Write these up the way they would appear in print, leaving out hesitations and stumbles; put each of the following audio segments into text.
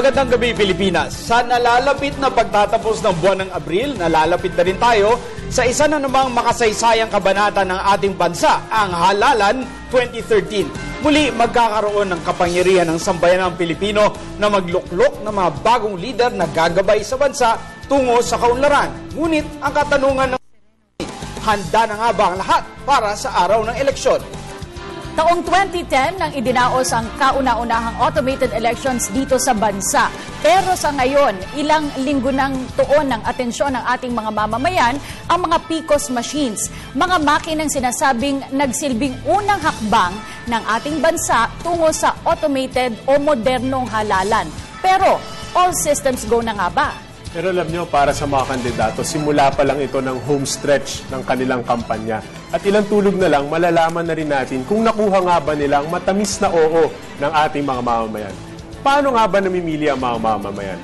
Magandang gabi, Pilipinas. Sa nalalapit na pagtatapos ng buwan ng Abril, nalalapit na rin tayo sa isa na namang makasaysayang kabanata ng ating bansa, ang Halalan 2013. Muli, magkakaroon ng kapangyarihan ng sambayanang Pilipino na magluklok ng mga bagong lider na gagabay sa bansa tungo sa kaunlaran. Ngunit, ang katanungan ng handa na nga ba ang lahat para sa araw ng eleksyon? Taong 2010 nang idinaos ang kauna-unahang automated elections dito sa bansa. Pero sa ngayon, ilang linggo nang tuon ng atensyon ng ating mga mamamayan ang mga PCOS machines. Mga makinang sinasabing nagsilbing unang hakbang ng ating bansa tungo sa automated o modernong halalan. Pero all systems go na nga ba? Pero alam nyo, para sa mga kandidato, simula pa lang ito ng home stretch ng kanilang kampanya. At ilang tulog na lang, malalaman na rin natin kung nakuha nga ba nila ang matamis na oo ng ating mga mamamayan. Paano nga ba namimili ang mga mamamayan?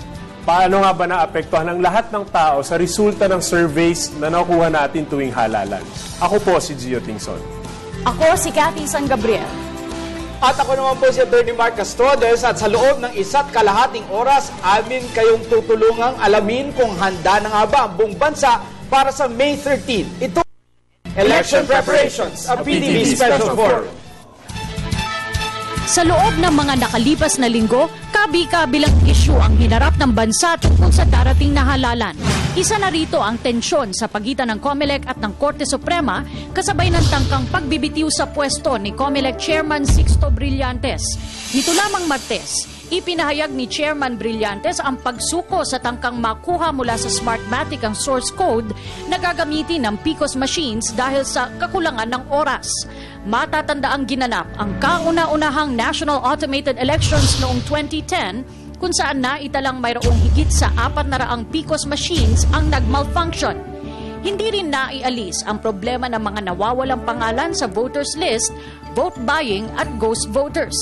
Paano nga ba naapektuhan ang lahat ng tao sa resulta ng surveys na nakuha natin tuwing halalan? Ako po si Gio Tingson. Ako si Cathy San Gabriel. At ako naman po si Atty. Mark Castrodes, at sa loob ng 1.5 oras, amin kayong tutulungang alamin kung handa na nga ba ang buong bansa para sa May 13. Ito Election Preparations, a PTV Special Forum. Sa loob ng mga nakalipas na linggo, kabi-kabilang issue ang hinarap ng bansa tungkol sa darating na halalan. Isa na rito ang tensyon sa pagitan ng COMELEC at ng Korte Suprema kasabay ng tangkang pagbibitiw sa pwesto ni COMELEC Chairman Sixto Brillantes. Nito lamang Martes, ipinahayag ni Chairman Brillantes ang pagsuko sa tangkang makuha mula sa Smartmatic ang source code na gagamitin ng PCOS machines dahil sa kakulangan ng oras. Matatandaang ginanap ang kauna-unahang National Automated Elections noong 2010 kung saan naitalang mayroong higit sa 400 PCOS machines ang nag-malfunction. Hindi rin naialis ang problema ng mga nawawalang pangalan sa voters list, vote buying at ghost voters.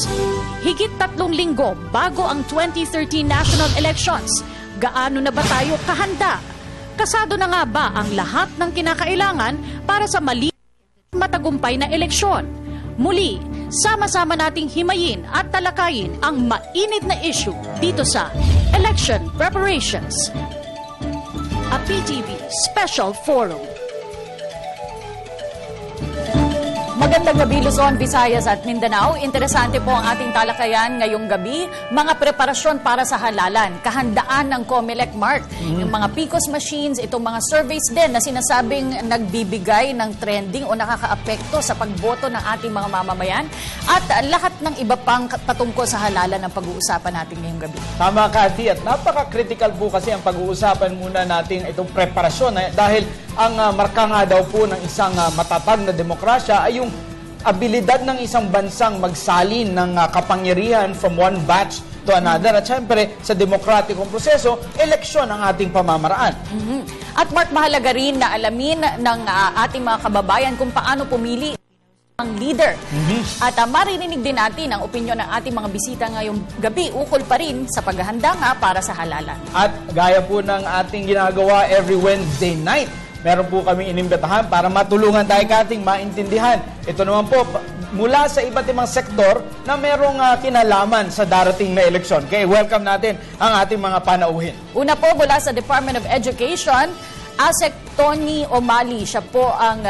Higit 3 linggo bago ang 2013 national elections, gaano na ba tayo kahanda? Kasado na nga ba ang lahat ng kinakailangan para sa matagumpay na eleksyon? Muli, sama-sama nating himayin at talakayin ang mainit na issue dito sa Election Preparations, a PTV Special Forum. Magandang gabi Luzon, Visayas at Mindanao. Interesante po ang ating talakayan ngayong gabi. Mga preparasyon para sa halalan, kahandaan ng COMELEC Mark, yung mga PCOS machines, itong mga surveys din na sinasabing nagbibigay ng trending o nakakaapekto sa pagboto ng ating mga mamamayan at lahat ng iba pang patungkol sa halalan ang pag-uusapan natin ngayong gabi. Tama, Cathy, at napaka-critical po kasi ang pag-uusapan muna natin itong preparasyon dahil ang marka nga daw po ng isang matatag na demokrasya ay yung abilidad ng isang bansang magsalin ng kapangyarihan from one batch to another. At syempre, sa demokratikong proseso, eleksyon ang ating pamamaraan. At Mark, mahalaga rin na alamin ng ating mga kababayan kung paano pumili ang leader. At maririnig din natin ang opinyon ng ating mga bisita ngayong gabi, ukol pa rin sa paghahanda nga para sa halalan. At gaya po ng ating ginagawa every Wednesday night, meron po kami inimbitahan para matulungan tayo kating maintindihan. Ito naman po, mula sa iba't ibang sektor na merong kinalaman sa darating na eleksyon. Okay, welcome natin ang ating mga panauhin. Una po, mula sa Department of Education, ASEC Tony Omali. Siya po ang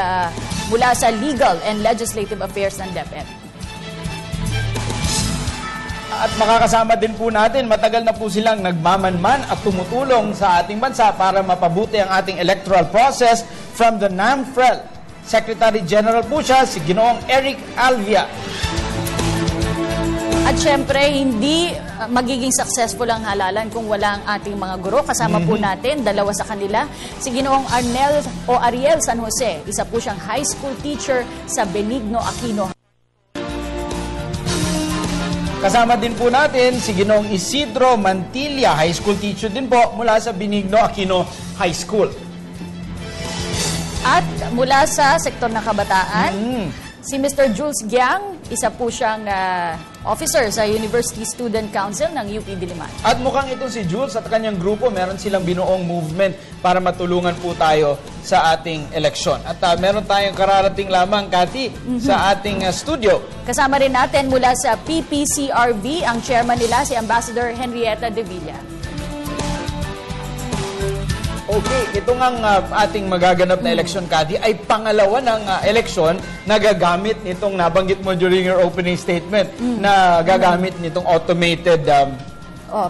mula sa Legal and Legislative Affairs ng DepEd. At makakasama din po natin, matagal na po silang nagmamanman at tumutulong sa ating bansa para mapabuti ang ating electoral process from the NAMFREL. Secretary General po siya, si Ginoong Eric Alvia. At syempre, hindi magiging successful ang halalan kung wala ang ating mga guro. Kasama po natin, dalawa sa kanila, si Ginoong Ariel San Jose. Isa po siyang high school teacher sa Benigno Aquino. Kasama din po natin si Ginoong Isidro Mantilla, high school teacher din po mula sa Benigno Aquino High School. At mula sa sektor ng kabataan, si Mr. Jules Giang, isa po siyang officer sa University Student Council ng UP Diliman. At mukhang itong si Jules at kanyang grupo, meron silang binuong movement para matulungan po tayo sa ating eleksyon. At meron tayong kararating lamang, Cathy, sa ating studio. Kasama rin natin mula sa PPCRV, ang chairman nila, si Ambassador Henrietta De Villa. Okay, ito ngang ating magaganap na eleksyon, Cathy, ay pangalawa ng eleksyon na gagamit nitong nabanggit mo during your opening statement na gagamit nitong automated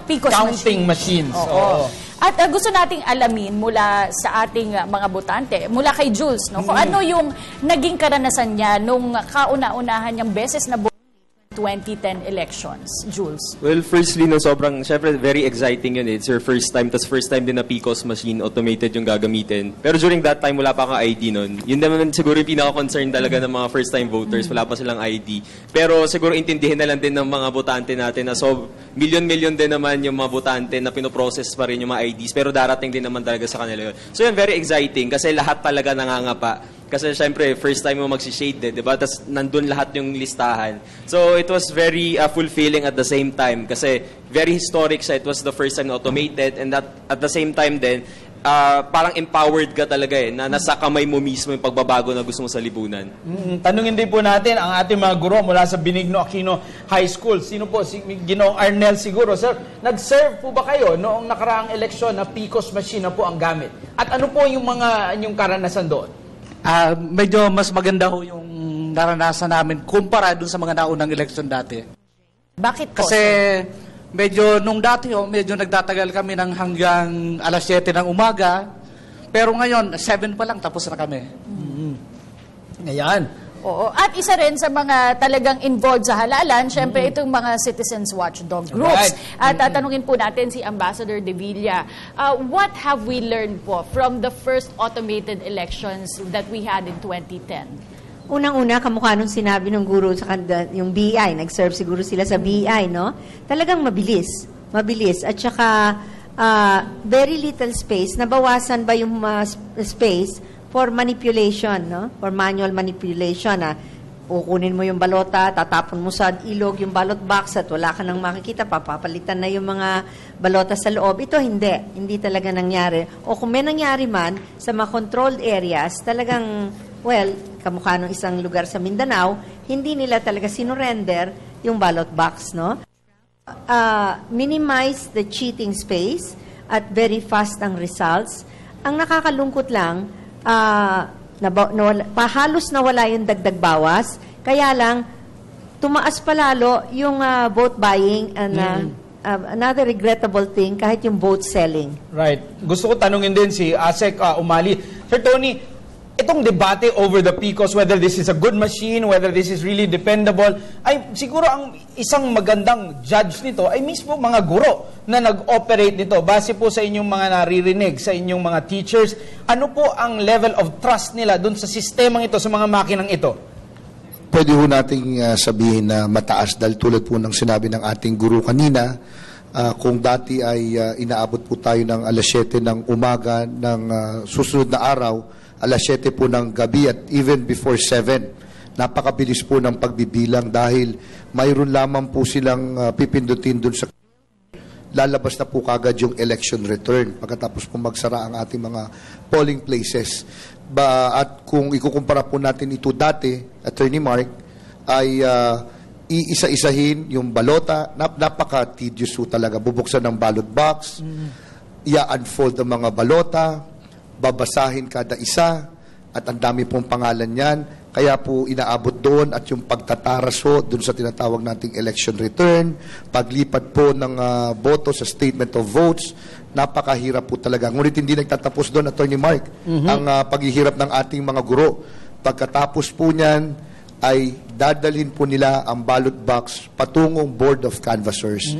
PCOS counting machines. Oo. At gusto nating alamin mula sa ating mga botante, mula kay Jules, no, kung ano yung naging karanasan niya nung kauna-unahan niyang beses na 2010 elections, Jules. Well, firstly, no, syempre, very exciting yun. It's your first time, tas first time din na PCOS machine, automated yung gagamitin. Pero during that time, wala pa kang ID nun. Yun naman siguro yung pinaka-concern talaga ng mga first-time voters, wala pa silang ID. Pero siguro intindihin na lang din ng mga botante natin na million-million din naman yung mga botante na pinoprocess pa rin yung mga IDs, pero darating din naman talaga sa kanila yun. So yun, very exciting kasi lahat talaga nangangapa. Kasi syempre, first time mo mag-shade, di ba? Tapos nandun lahat yung listahan. So it was very fulfilling at the same time kasi very historic siya. It was the first time na automated and that, at the same time din, parang empowered ka talaga na nasa kamay mo mismo yung pagbabago na gusto mo sa lipunan. Tanungin din po natin ang ating mga guro mula sa Benigno Aquino High School. Sino po? Si Ginoong Arnel siguro. Sir, nag-serve po ba kayo noong nakaraang eleksyon na PCOS machine na po ang gamit? At ano po yung mga inyong karanasan doon? Medyo mas maganda ho yung naranasan namin kumpara dun sa mga naunang eleksyon dati. Bakit po? Kasi medyo nung dati medyo nagtatagal kami ng hanggang alas 7 ng umaga. Pero ngayon, 7 pa lang tapos na kami. Ayan. Oo. At isa rin sa mga talagang involved sa halalan, syempre itong mga citizens watchdog groups. Right. At tatanungin po natin si Ambassador De Villa, what have we learned po from the first automated elections that we had in 2010? Unang-una, kamukha nung sinabi ng guro sa kanda, yung BI, nag-serve siguro sila sa BI, no? Talagang mabilis. Mabilis. At saka, very little space. Nabawasan ba yung space for manipulation, no? For manual manipulation, kukunin mo yung balota, tatapon mo sa ilog yung ballot box at wala ka nang makikita, papapalitan na yung mga balota sa loob. Ito hindi talaga nangyari. O kung may nangyari man sa mga controlled areas, talagang, well, kamukha ng isang lugar sa Mindanao, hindi nila talaga sinurrender yung ballot box, no? Minimize the cheating space at very fast ang results. Ang nakakalungkot lang, halos nawala yung dagdag bawas, kaya lang tumaas palalo yung vote buying and another regrettable thing, kahit yung vote selling. Right. Gusto ko tanungin din si Asek Umali. Sir Tony, itong debate over the PCOS, whether this is a good machine, whether this is really dependable, ay siguro ang isang magandang judge nito ay mismo mga guro na nag-operate nito. Base po sa inyong mga naririnig, sa inyong mga teachers, ano po ang level of trust nila dun sa sistemang ito, sa mga makinang ito? Pwede ho nating sabihin na mataas dahil tulad po ng sinabi ng ating guru kanina, kung dati ay inaabot po tayo ng alas 7 ng umaga ng susunod na araw, alas 7 po ng gabi at even before 7. Napakabilis po ng pagbibilang dahil mayroon lamang po silang pipindutin dun sa lalabas na po kagad yung election return pagkatapos po magsara ang ating mga polling places. At kung ikukumpara po natin ito dati, Attorney Mark, ay iisa-isahin yung balota, napaka-tedious po talaga. Bubuksan ng ballot box, i-unfold ang mga balota, babasahin kada isa, at ang dami pong pangalan yan. Kaya po inaabot doon at yung pagtataras ho doon sa tinatawag nating election return, paglipat po ng boto sa statement of votes, napakahirap po talaga. Ngunit hindi nagtatapos doon, Attorney Mark, ang paghihirap ng ating mga guro. Pagkatapos po niyan, ay dadalhin po nila ang ballot box patungong Board of Canvassers.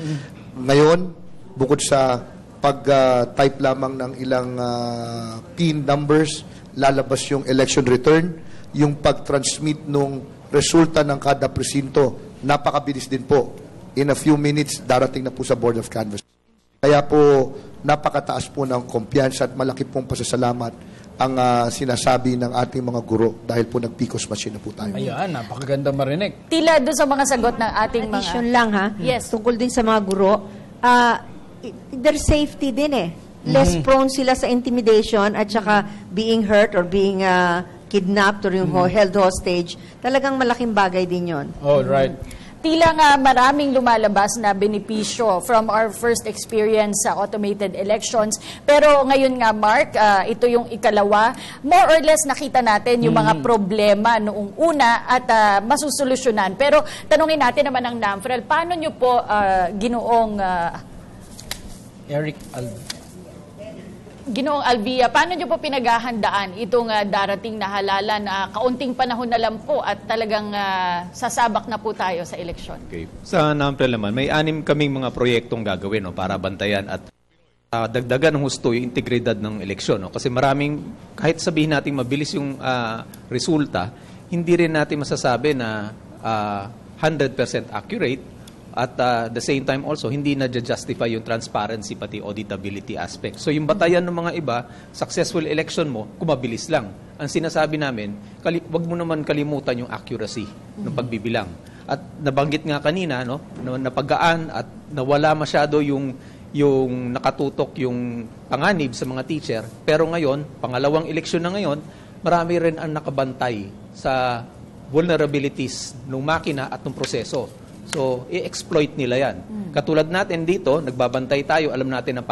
Ngayon, bukod sa pag-type lamang ng ilang PIN numbers, lalabas yung election return, yung pag-transmit nung resulta ng kada presinto, napakabilis din po. In a few minutes, darating na po sa Board of Canvassers. Kaya po, napakataas po ng kumpiyansa at malaki pong pasasalamat ang sinasabi ng ating mga guro dahil po nag-PCOS machine na po tayo. Ayan, napakaganda marinig. Tila doon sa mga sagot ng ating mga... Addition lang ha. Yes. Tungkol din sa mga guro, their safety din eh. Less prone sila sa intimidation at saka being hurt or being kidnapped or yung held hostage. Talagang malaking bagay din yon. All right. Tila nga maraming lumalabas na benepisyo from our first experience sa automated elections. Pero ngayon nga, Mark, ito yung ikalawa. More or less nakita natin yung mga problema noong una at masusolusyonan. Pero tanungin natin naman ang NAMFREL, paano nyo po Ginoong Alvia, paano nyo po pinaghahandaan itong darating na halalan? Kaunting panahon na lang po at talagang sasabak na po tayo sa eleksyon. Okay. Sa NAMFREL naman, may 6 kaming mga proyektong gagawin para bantayan at dagdagan ng husto yung integridad ng eleksyon. Kasi maraming, kahit sabihin natin mabilis yung resulta, hindi rin natin masasabi na 100% accurate. At the same time also, hindi na-justify yung transparency pati auditability aspect. So yung batayan ng mga iba, successful election mo, kumabilis lang. Ang sinasabi namin, wag mo naman kalimutan yung accuracy ng pagbibilang. At nabanggit nga kanina, no, napagaan at nawala masyado yung nakatutok yung panganib sa mga teacher. Pero ngayon, pangalawang eleksyon na ngayon, marami rin ang nakabantay sa vulnerabilities ng makina at ng proseso. So, i-exploit nila yan. Katulad natin dito, nagbabantay tayo, alam natin na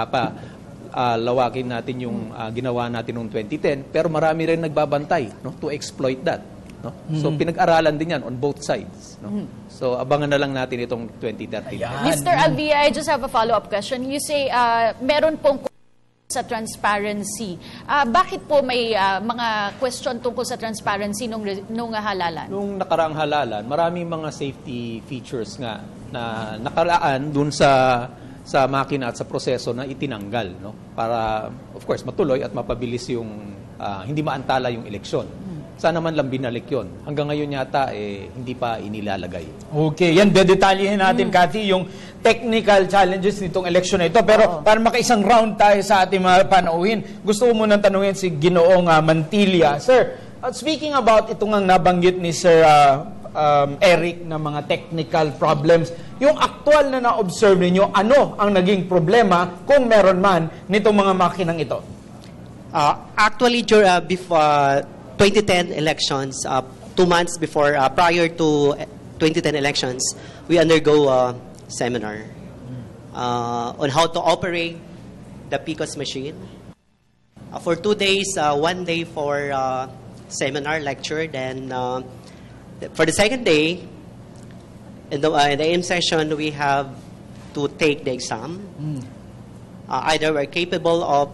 lawakin natin yung ginawa natin noong 2010, pero marami rin nagbabantay to exploit that. No? So, pinag-aralan din yan on both sides. No? So, abangan na lang natin itong 2013. Mr. Alvia, I just have a follow-up question. You say, meron pong sa transparency. Bakit po may mga question tungkol sa transparency nung halalan? Nung nakaraang halalan, maraming mga safety features nga na nakalaan dun sa makina at sa proseso na itinanggal, no? Para, of course, matuloy at mapabilis yung hindi maantala yung eleksyon. Sana man lang binalik yun. Hanggang ngayon yata, hindi pa inilalagay. Okay, yan, dedetalyehin natin, Cathy, yung technical challenges nitong eleksyon na ito. Pero para makaisang round tayo sa ating mga panauhin, gusto ko munang tanungin si Ginoong Mantilla. Sir, speaking about itong ang nabanggit ni Sir Eric na mga technical problems, yung actual na na-observe ninyo, ano ang naging problema kung meron man nitong mga makinang ito? Actually, before 2010 elections, 2 months before, prior to 2010 elections, we undergo a seminar on how to operate the PCOS machine. For 2 days, 1 day for seminar lecture, then for the second day, in the AM session, we have to take the exam. Either we're capable of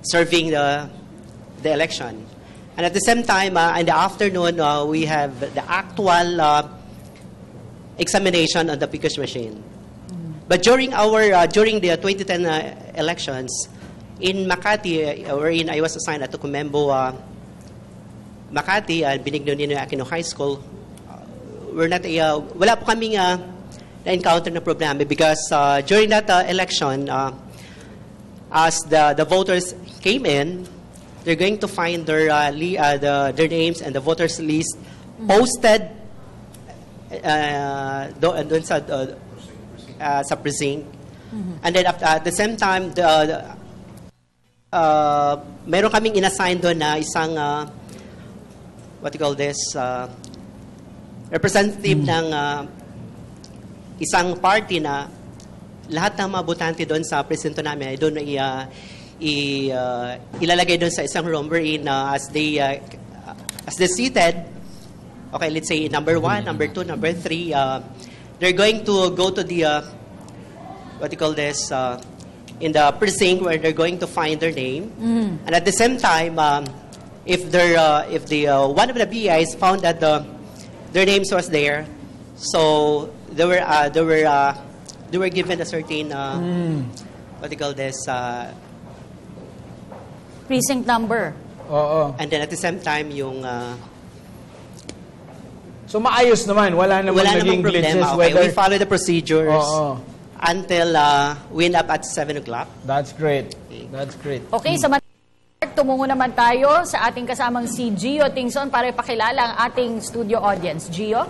serving the election. And at the same time, in the afternoon, we have the actual examination on the PCOS machine. But during the 2010 elections, in Makati, wherein I was assigned at Tucumembo, Makati, Benigno Ninoy Aquino High School, wala po kaming na-encounter na problema because during that election, as the voters came in, they're going to find their names and the voters list posted doon sa precinct. And then at the same time, meron kaming inassign doon na isang what you call this, representative ng isang party na lahat ng mga botante doon sa presinto namin ay doon ilalagay doon sa isang room wherein as they seated, okay, let's say number 1, number 2, number 3, they're going to go to the what you call this, in the precinct where they're going to find their name. And at the same time, if the one of the BIs found that their names was there, so they were given a certain what you call this, precinct number. Oo. and then at the same time yung So maayos naman, wala namang naging glitches. problema. Okay, we follow the procedures Oo. until we end up at 7 o'clock. That's great. That's great. Okay, sa tumungo naman tayo sa ating kasamang si Gio Tingson para ipakilala ang ating studio audience. Gio?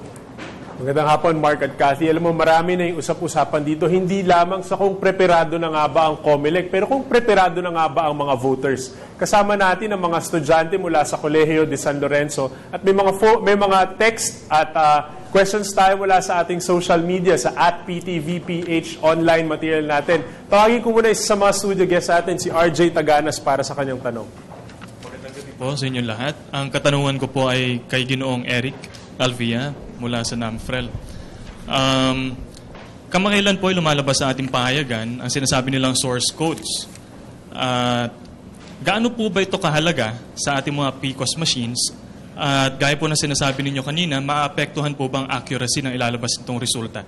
Magandang hapon, Mark at Cathy. Alam mo, marami na yung usap-usapan dito, hindi lamang sa kung preparado na nga ba ang COMELEC, pero kung preparado na nga ba ang mga voters. Kasama natin ang mga estudyante mula sa Colegio de San Lorenzo at may mga text at questions tayo mula sa ating social media sa @PTVPH online material natin. Tawagin ko muna isa sa mga studio guests natin, si RJ Taganas, para sa kanyang tanong. Magandang gabi po sa inyong lahat. Ang katanungan ko po ay kay Ginoong Eric Alvia mula sa NAMFREL. Kamakailan po ay lumalabas sa ating pahayagan ang sinasabi nilang source codes. Gaano po ba ito kahalaga sa ating mga PCOS machines? At gaya po na sinasabi ninyo kanina, maapektuhan po bang accuracy ng ilalabas itong resulta?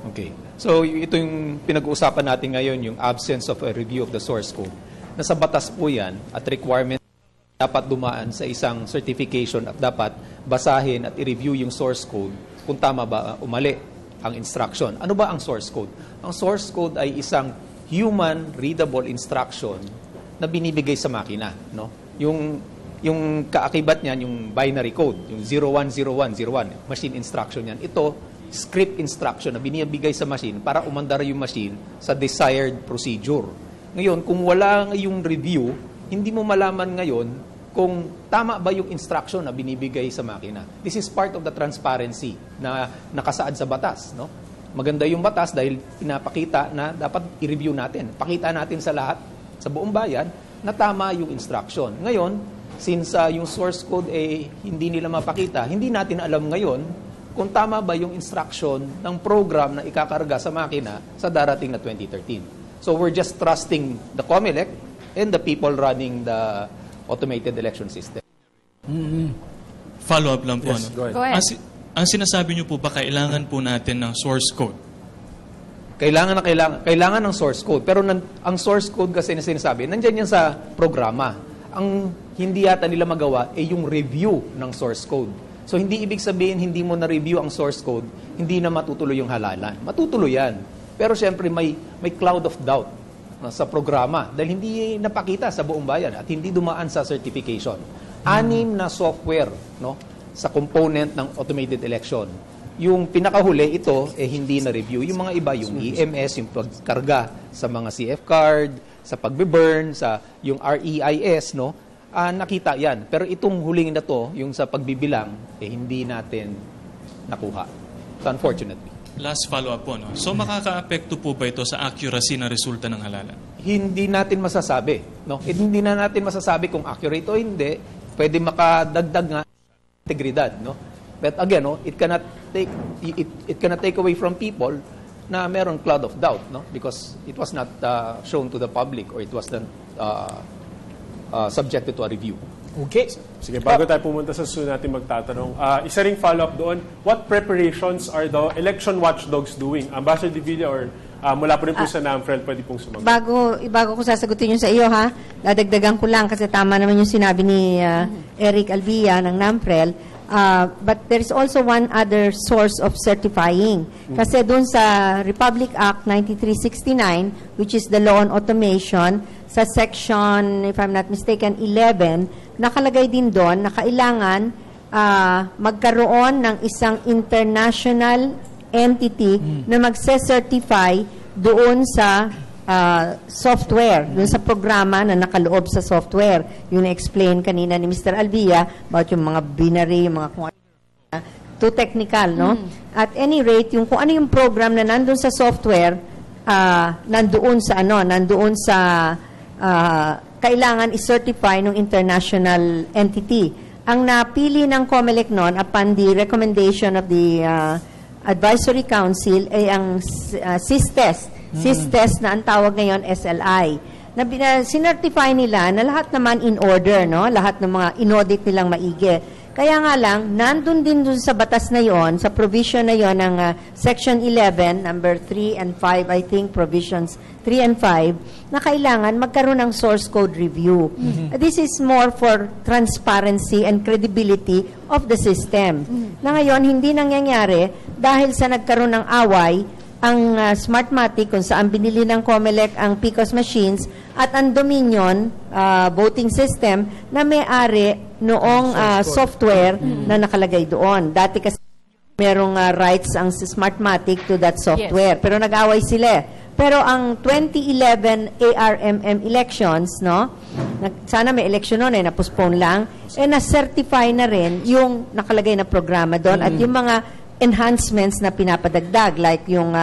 Okay. So, ito yung pinag-uusapan natin ngayon, yung absence of a review of the source code. Nasa batas po yan at requirement dapat dumaan sa isang certification at dapat basahin at i-review yung source code kung tama ba umali ang instruction. Ano ba ang source code? Ang source code ay isang human readable instruction na binibigay sa makina, no? Yung kaakibat niyan, yung binary code, yung 010101, machine instruction yan. Ito, script instruction na binibigay sa machine para umandar yung machine sa desired procedure. Ngayon, kung wala yung review, hindi mo malaman ngayon kung tama ba yung instruction na binibigay sa makina. This is part of the transparency na nakasaad sa batas, no? Maganda yung batas dahil pinapakita na dapat i-review natin. Pakita natin sa lahat, sa buong bayan, na tama yung instruction. Ngayon, since yung source code hindi nila mapakita, hindi natin alam ngayon kung tama ba yung instruction ng program na ikakarga sa makina sa darating na 2013. So we're just trusting the COMELEC and the people running the automated election system. Follow-up lang po. Yes, ano? go ahead. Go ahead. Ang sinasabi niyo po ba kailangan po natin ng source code? Kailangan ng source code. Pero ang source code kasi na sinasabi, nandiyan yan sa programa. Ang hindi yata nila magawa ay yung review ng source code. So hindi ibig sabihin hindi mo na-review ang source code, hindi na matutuloy yung halalan. Matutuloy yan. Pero siyempre may cloud of doubt sa programa dahil hindi napakita sa buong bayan at hindi dumaan sa certification. 6 na software, no, sa component ng automated election. Yung pinakahuli ito hindi na-review. Yung mga iba, yung EMS, yung pagkarga sa mga CF card, sa pagbe-burn, sa yung REIS, no, nakita yan. Pero itong huling na to, yung sa pagbibilang, hindi natin nakuha. So, unfortunately. Last follow-up po. No? So makaka-apekto po ba ito sa accuracy ng resulta ng halalan? Hindi natin masasabi. No? Hindi na natin masasabi kung accurate o hindi. Pwede makadagdag nga integridad. No? But again, no, it cannot take away from people na meron cloud of doubt, no? Because it was not shown to the public or it was not subjected to a review. Okay. Sige, bago tayo pumunta sa susunod natin magtatanong, isa ring follow-up doon, what preparations are the election watchdogs doing? Ambassador De Villa or mula po rin po sa NAMFREL, pwede pong sumagot. Bago ko sasagutin yung sa iyo, ha, dadagdagan ko lang kasi tama naman yung sinabi ni Eric Alvia ng NAMFREL. But there is also one other source of certifying. Kasi doon sa Republic Act 9369, which is the law on automation, sa section, if I'm not mistaken, 11, nakalagay din doon na kailangan magkaroon ng isang international entity na magse-certify doon sa software, doon sa programa na nakaloob sa software. Yung na-explain kanina ni Mr. Alvia about yung mga binary, yung mga too technical, no? At any rate, yung kung ano yung program na nandun sa software, nandoon sa kailangan i-certify ng international entity. Ang napili ng COMELEC noon upon the recommendation of the Advisory Council ay ang SIS-TEST. SIS-TEST na ang tawag ngayon SLI. Na sinertify nila na lahat naman in order, no? Lahat ng mga inaudit nilang maigi. Kaya nga lang, nandun din dun sa batas na yon, sa provision na yon ng Section 11, number 3 and 5, I think, provisions 3 and 5, na kailangan magkaroon ng source code review. This is more for transparency and credibility of the system. Na ngayon, hindi nangyayari dahil sa nagkaroon ng away ang Smartmatic kung saan binili ng COMELEC ang PCOS machines at ang Dominion voting system na may-ari noong software na nakalagay doon. Dati kasi merong rights ang Smartmatic to that software. Pero nag-away sila. Pero ang 2011 ARMM elections, no? Sana may election noon, na-postpone lang, na-certify na rin yung nakalagay na programa doon at yung mga enhancements na pinapadagdag, like yung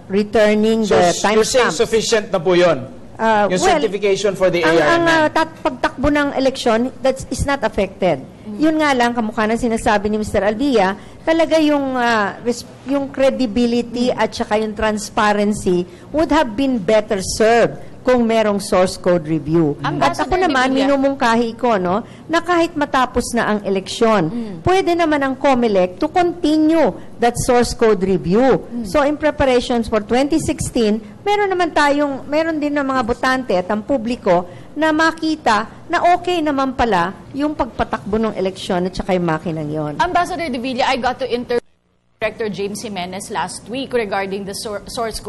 returning the You're saying timestamp. sufficient na po yun? Yung certification for the ARMM? Ang pagtakbo ng eleksyon, that is not affected. Yun nga lang, kamukha ng sinasabi ni Mr. Albia, talaga yung credibility at saka yung transparency would have been better served kung merong source code review. At ako naman, minumungkahi ko, no, na kahit matapos na ang eleksyon, pwede naman ang COMELEC to continue that source code review. So, in preparations for 2016, meron din ng mga botante at ang publiko na makita na okay naman pala yung pagpatakbo ng eleksyon at saka yung makinang yon. Ambassador De Villa, I got to interview Director James Jimenez last week regarding the source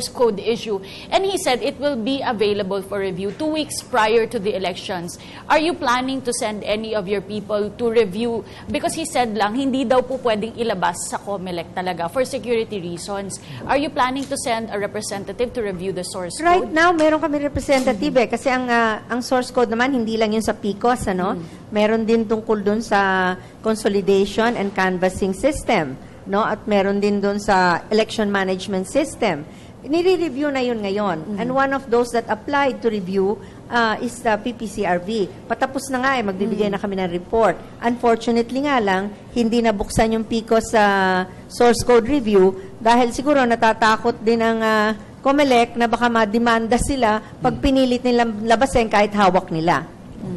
code issue, and he said it will be available for review 2 weeks prior to the elections. Are you planning to send any of your people to review? Because he said lang, hindi daw po pwedeng ilabas sa COMELEC talaga for security reasons. Are you planning to send a representative to review the source code? Right now, meron kami representative kasi ang source code naman, hindi lang yun sa PCOS, ano? Meron din tungkol dun sa consolidation and canvassing system, no? At meron din dun sa election management system. Nire-review na yun ngayon. And one of those that applied to review is the PPCRV. Patapos na nga magbibigay na kami ng report. Unfortunately nga lang, hindi nabuksan yung PCOS sa source code review dahil siguro natatakot din ang COMELEC na baka mademanda sila pag pinilit nilang labasin kahit hawak nila.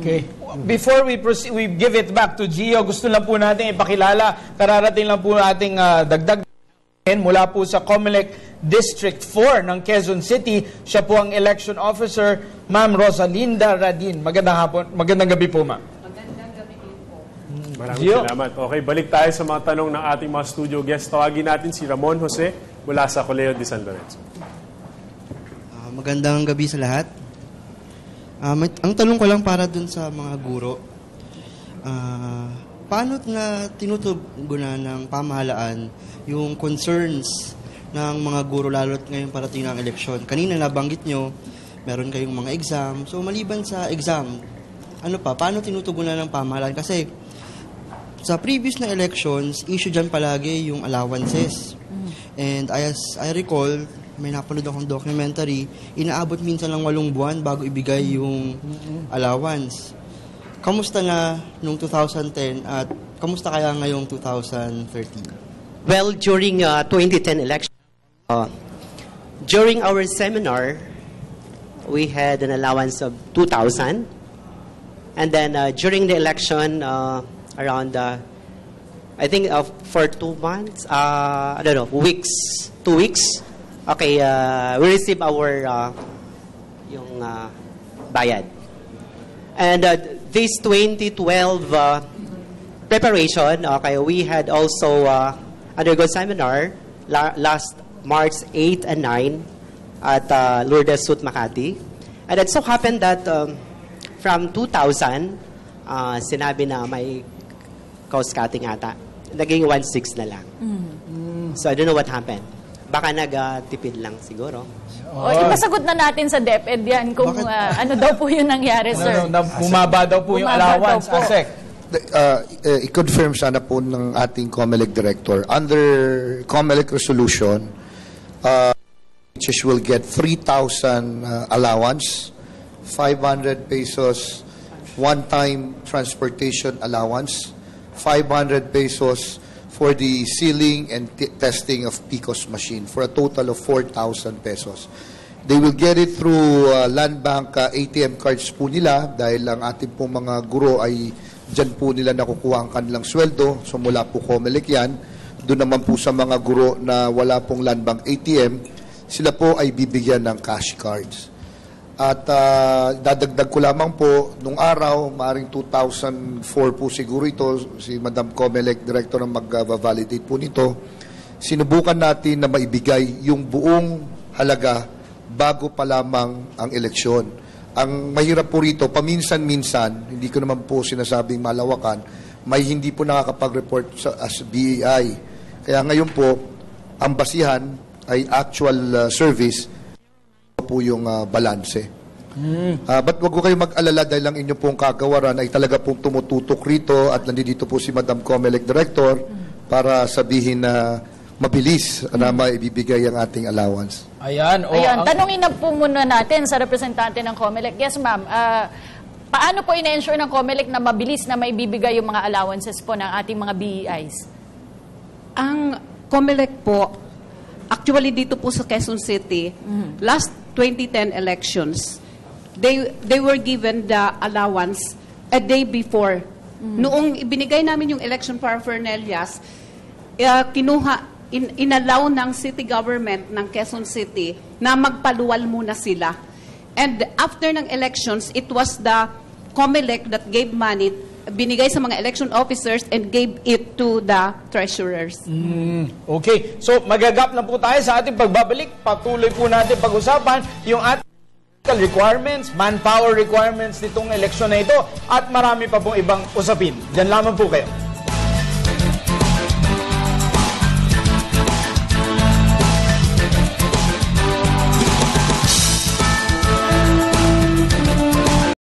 Okay. Before we proceed, we give it back to Gio. Gusto lang po natin ipakilala. Kararating lang po nating dagdag mula po sa COMELEC District 4 ng Quezon City. Siya po ang election officer, Ma'am Rosalinda Radin. Magandang gabi po, ma'am. Magandang gabi po. Maraming salamat. Okay, balik tayo sa mga tanong ng ating mga studio guests. Tawagin natin si Ramon Jose mula sa Colegio de San Lorenzo. Magandang gabi sa lahat. Ang tanong ko lang para dun sa mga guro, paano na tinutugunan ng pamahalaan yung concerns ng mga guro lalo't ngayon parating ng eleksyon? Kanina nabanggit nyo, meron kayong mga exam. So maliban sa exam, paano tinutugunan ng pamahalaan? Kasi sa previous na elections, issue dyan palagi yung allowances. And as I recall, may napanood akong documentary, inaabot minsan lang 8 buwan bago ibigay yung allowance. Kamusta na nung 2010 at kamusta kaya ngayong 2013? Well, during 2010 election, during our seminar, we had an allowance of 2,000. And then during the election, around, I think for 2 months, weeks, 2 weeks, okay, we received our yung bayad. And this 2012 preparation, okay, we had also undergo seminar last March 8 and 9 at Lourdes Suit, Makati. And it so happened that from 2000, sinabi na may cost cutting ata. Naging 1.6 na lang. So I don't know what happened. Baka nagtipid lang siguro. Ipasagot na natin sa DepEd yan kung ano daw po yung nangyari, sir. Bumaba daw po yung allowance, ASEC. I-confirm sana po ng ating COMELEC director. Under COMELEC resolution, teachers will get 3,000 allowance, 500 pesos one-time transportation allowance, 500 pesos for the sealing and testing of PCOS machine for a total of 4,000 pesos. They will get it through Land Bank ATM cards po nila dahil ang ating pong mga guro ay dyan po nila nakukuha ang kanilang sweldo. So mula po COMELEC yan. Doon naman po sa mga guro na wala pong Land Bank ATM, sila po ay bibigyan ng cash cards. At dadagdag ko lamang po, nung araw, maaring 2004 po siguro ito, si Madam COMELEC Director ang mag-validate po nito, sinubukan natin na maibigay yung buong halaga bago pa lamang ang eleksyon. Ang mahirap po rito, paminsan-minsan, hindi ko naman po sinasabing malawakan, may hindi po nakakapag-report as BEI. Kaya ngayon po, ang basihan ay actual service po yung balanse. Ba't wag ko kayo mag-alala dahil ang inyo pong kagawaran ay talaga pong tumututok rito at nandito po si Madam Comelec Director para sabihin na mabilis na maibibigay ang ating allowance. Ayan. Ayan, tanungin na po muna natin sa representante ng COMELEC. Yes, ma'am. Paano po ina-ensure ng COMELEC na mabilis na maibibigay yung mga allowances po ng ating mga BEIs? Ang COMELEC po, actually dito po sa Quezon City, last 2010 elections, they were given the allowance a day before. Noong ibinigay namin yung election paraphernalias, inallow ng city government ng Quezon City na magpaluwal muna sila. And after ng elections, it was the COMELEC that gave money, binigay sa mga election officers and gave it to the treasurers. Okay. So, magagap na po tayo sa ating pagbabalik. Patuloy po natin pag-usapan yung ating requirements, manpower requirements nitong eleksyon na ito at marami pa pong ibang usapin. Diyan lamang po kayo.